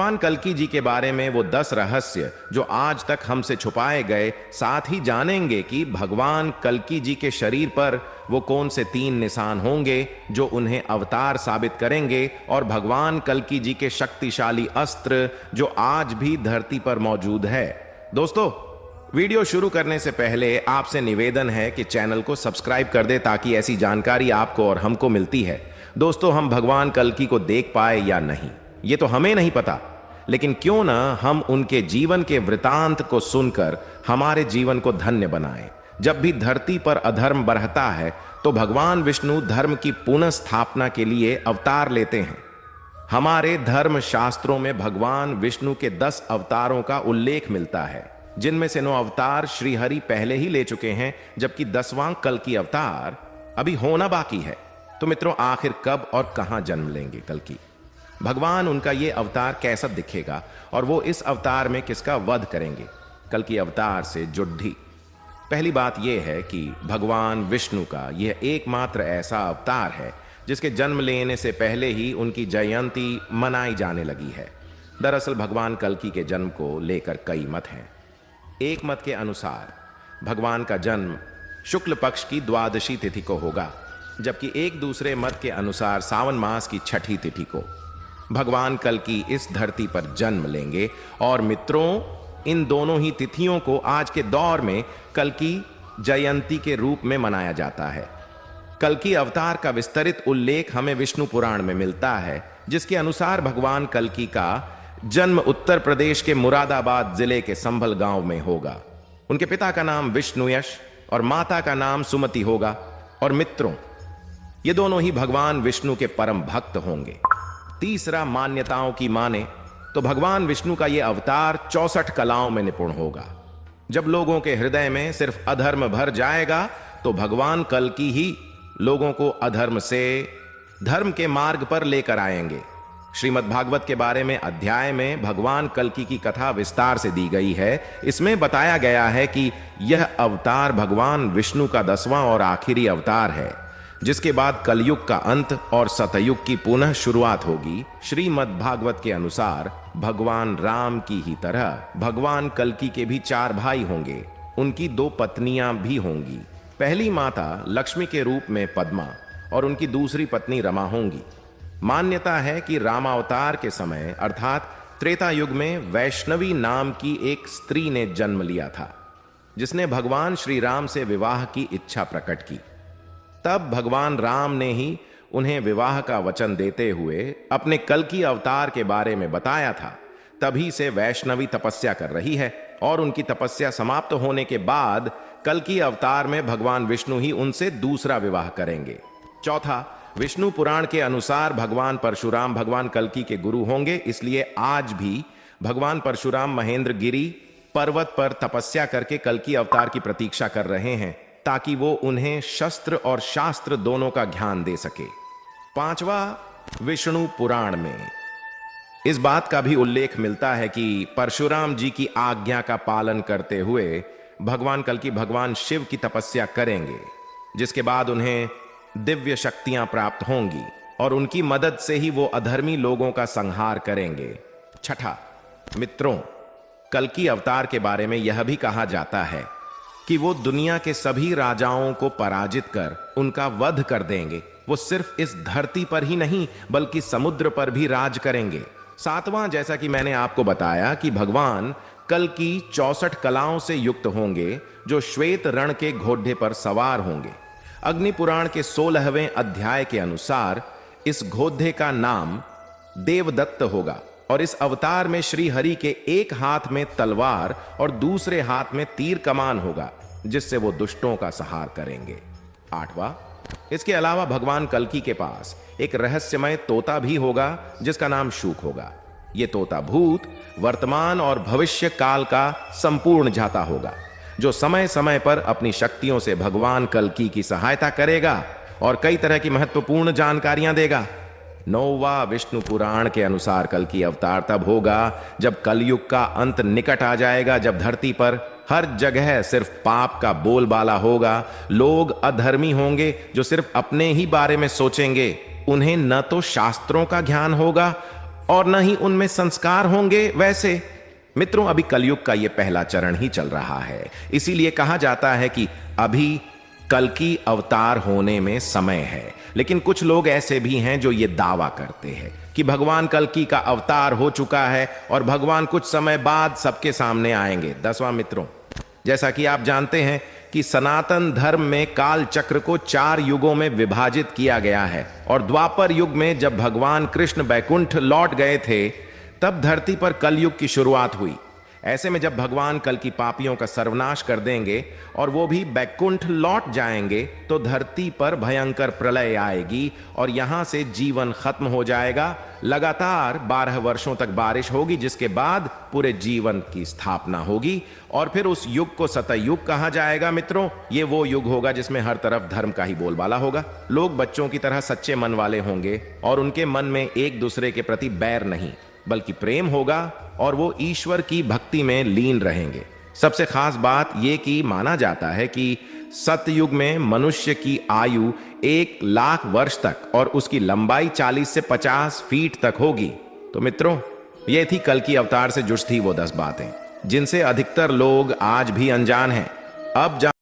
भगवान कल्कि जी के बारे में वो 10 रहस्य जो आज तक हमसे छुपाए गए, साथ ही जानेंगे कि भगवान कल्कि जी के शरीर पर वो कौन से 3 निशान होंगे जो उन्हें अवतार साबित करेंगे, और भगवान कल्कि जी के शक्तिशाली अस्त्र जो आज भी धरती पर मौजूद है। दोस्तों, वीडियो शुरू करने से पहले आपसे निवेदन है कि चैनल को सब्सक्राइब कर दे ताकि ऐसी जानकारी आपको और हमको मिलती है। दोस्तों, हम भगवान कल्कि को देख पाए या नहीं ये तो हमें नहीं पता, लेकिन क्यों ना हम उनके जीवन के वृतांत को सुनकर हमारे जीवन को धन्य बनाएं। जब भी धरती पर अधर्म बढ़ता है तो भगवान विष्णु धर्म की पुनः स्थापना के लिए अवतार लेते हैं। हमारे धर्म शास्त्रों में भगवान विष्णु के 10 अवतारों का उल्लेख मिलता है, जिनमें से 9 अवतार श्री हरि पहले ही ले चुके हैं, जबकि 10वां कल्कि अवतार अभी होना बाकी है। तो मित्रों, आखिर कब और कहां जन्म लेंगे कल्कि? भगवान, उनका ये अवतार कैसा दिखेगा और वो इस अवतार में किसका वध करेंगे? कल्कि अवतार से जुड्ढी। पहली बात यह है कि भगवान विष्णु का यह एकमात्र ऐसा अवतार है जिसके जन्म लेने से पहले ही उनकी जयंती मनाई जाने लगी है। दरअसल भगवान कल्कि के जन्म को लेकर कई मत हैं। एक मत के अनुसार भगवान का जन्म शुक्ल पक्ष की द्वादशी तिथि को होगा, जबकि एक दूसरे मत के अनुसार सावन मास की 6ठी तिथि को भगवान कल्कि इस धरती पर जन्म लेंगे। और मित्रों, इन दोनों ही तिथियों को आज के दौर में कल्कि जयंती के रूप में मनाया जाता है। कल्कि अवतार का विस्तृत उल्लेख हमें विष्णु पुराण में मिलता है, जिसके अनुसार भगवान कल्कि का जन्म उत्तर प्रदेश के मुरादाबाद जिले के संभल गांव में होगा। उनके पिता का नाम विष्णुयश और माता का नाम सुमति होगा। और मित्रों, ये दोनों ही भगवान विष्णु के परम भक्त होंगे। तीसरा, मान्यताओं की माने तो भगवान विष्णु का यह अवतार 64 कलाओं में निपुण होगा। जब लोगों के हृदय में सिर्फ अधर्म भर जाएगा तो भगवान कल्कि ही लोगों को अधर्म से धर्म के मार्ग पर लेकर आएंगे। श्रीमद् भागवत के बारे में अध्याय में भगवान कल्कि की कथा विस्तार से दी गई है। इसमें बताया गया है कि यह अवतार भगवान विष्णु का 10वां और आखिरी अवतार है, जिसके बाद कलयुग का अंत और सतयुग की पुनः शुरुआत होगी। श्रीमद् भागवत के अनुसार भगवान राम की ही तरह भगवान कल्कि के भी 4 भाई होंगे। उनकी 2 पत्नियां भी होंगी। पहली माता लक्ष्मी के रूप में पद्मा और उनकी दूसरी पत्नी रमा होंगी। मान्यता है कि रामावतार के समय अर्थात त्रेता युग में वैष्णवी नाम की एक स्त्री ने जन्म लिया था, जिसने भगवान श्री राम से विवाह की इच्छा प्रकट की। तब भगवान राम ने ही उन्हें विवाह का वचन देते हुए अपने कल्कि अवतार के बारे में बताया था। तभी से वैष्णवी तपस्या कर रही है और उनकी तपस्या समाप्त होने के बाद कल्कि अवतार में भगवान विष्णु ही उनसे दूसरा विवाह करेंगे। चौथा, विष्णु पुराण के अनुसार भगवान परशुराम भगवान कल्कि के गुरु होंगे। इसलिए आज भी भगवान परशुराम महेंद्र गिरी पर्वत पर तपस्या करके कल्कि अवतार की प्रतीक्षा कर रहे हैं, ताकि वो उन्हें शस्त्र और शास्त्र दोनों का ज्ञान दे सके। पांचवा, विष्णु पुराण में इस बात का भी उल्लेख मिलता है कि परशुराम जी की आज्ञा का पालन करते हुए भगवान कल्कि भगवान शिव की तपस्या करेंगे, जिसके बाद उन्हें दिव्य शक्तियां प्राप्त होंगी और उनकी मदद से ही वो अधर्मी लोगों का संहार करेंगे। छठा, मित्रों, कल्कि अवतार के बारे में यह भी कहा जाता है कि वो दुनिया के सभी राजाओं को पराजित कर उनका वध कर देंगे। वो सिर्फ इस धरती पर ही नहीं बल्कि समुद्र पर भी राज करेंगे। सातवां, जैसा कि मैंने आपको बताया कि भगवान कल्कि 64 कलाओं से युक्त होंगे, जो श्वेत रण के घोड़े पर सवार होंगे। अग्नि पुराण के 16वें अध्याय के अनुसार इस घोड़े का नाम देवदत्त होगा और इस अवतार में श्री हरि के एक हाथ में तलवार और दूसरे हाथ में तीर कमान होगा, जिससे वो दुष्टों का संहार करेंगे। 8वां, इसके अलावा भगवान कल्कि के पास एक रहस्यमय तोता भी होगा, जिसका नाम शूक होगा। यह तोता भूत, वर्तमान और भविष्य काल का संपूर्ण जाता होगा, जो समय समय पर अपनी शक्तियों से भगवान कल्कि की सहायता करेगा और कई तरह की महत्वपूर्ण जानकारियां देगा। 9वां, विष्णु पुराण के अनुसार कल्कि अवतार तब होगा जब कलयुग का अंत निकट आ जाएगा, जब धरती पर हर जगह सिर्फ पाप का बोलबाला होगा। लोग अधर्मी होंगे जो सिर्फ अपने ही बारे में सोचेंगे। उन्हें न तो शास्त्रों का ज्ञान होगा और न ही उनमें संस्कार होंगे। वैसे मित्रों, अभी कलयुग का यह पहला चरण ही चल रहा है, इसीलिए कहा जाता है कि अभी कल की अवतार होने में समय है। लेकिन कुछ लोग ऐसे भी हैं जो ये दावा करते हैं कि भगवान कल्कि का अवतार हो चुका है और भगवान कुछ समय बाद सबके सामने आएंगे। 10वां मित्रों, जैसा कि आप जानते हैं कि सनातन धर्म में काल चक्र को 4 युगों में विभाजित किया गया है और द्वापर युग में जब भगवान कृष्ण बैकुंठ लौट गए थे तब धरती पर कलयुग की शुरुआत हुई। ऐसे में जब भगवान कल की पापियों का सर्वनाश कर देंगे और वो भी बैकुंठ लौट जाएंगे तो धरती पर भयंकर प्रलय आएगी और यहां से जीवन खत्म हो जाएगा। लगातार 12 वर्षों तक बारिश होगी, जिसके बाद पूरे जीवन की स्थापना होगी और फिर उस युग को सतयुग कहा जाएगा। मित्रों, ये वो युग होगा जिसमें हर तरफ धर्म का ही बोलबाला होगा। लोग बच्चों की तरह सच्चे मन वाले होंगे और उनके मन में एक दूसरे के प्रति बैर नहीं बल्कि प्रेम होगा और वो ईश्वर की भक्ति में लीन रहेंगे। सबसे खास बात यह कि माना जाता है कि सतयुग में मनुष्य की आयु 1,00,000 वर्ष तक और उसकी लंबाई 40 से 50 फीट तक होगी। तो मित्रों, ये थी कल की अवतार से जुड़ी थी वो 10 बातें जिनसे अधिकतर लोग आज भी अनजान हैं। अब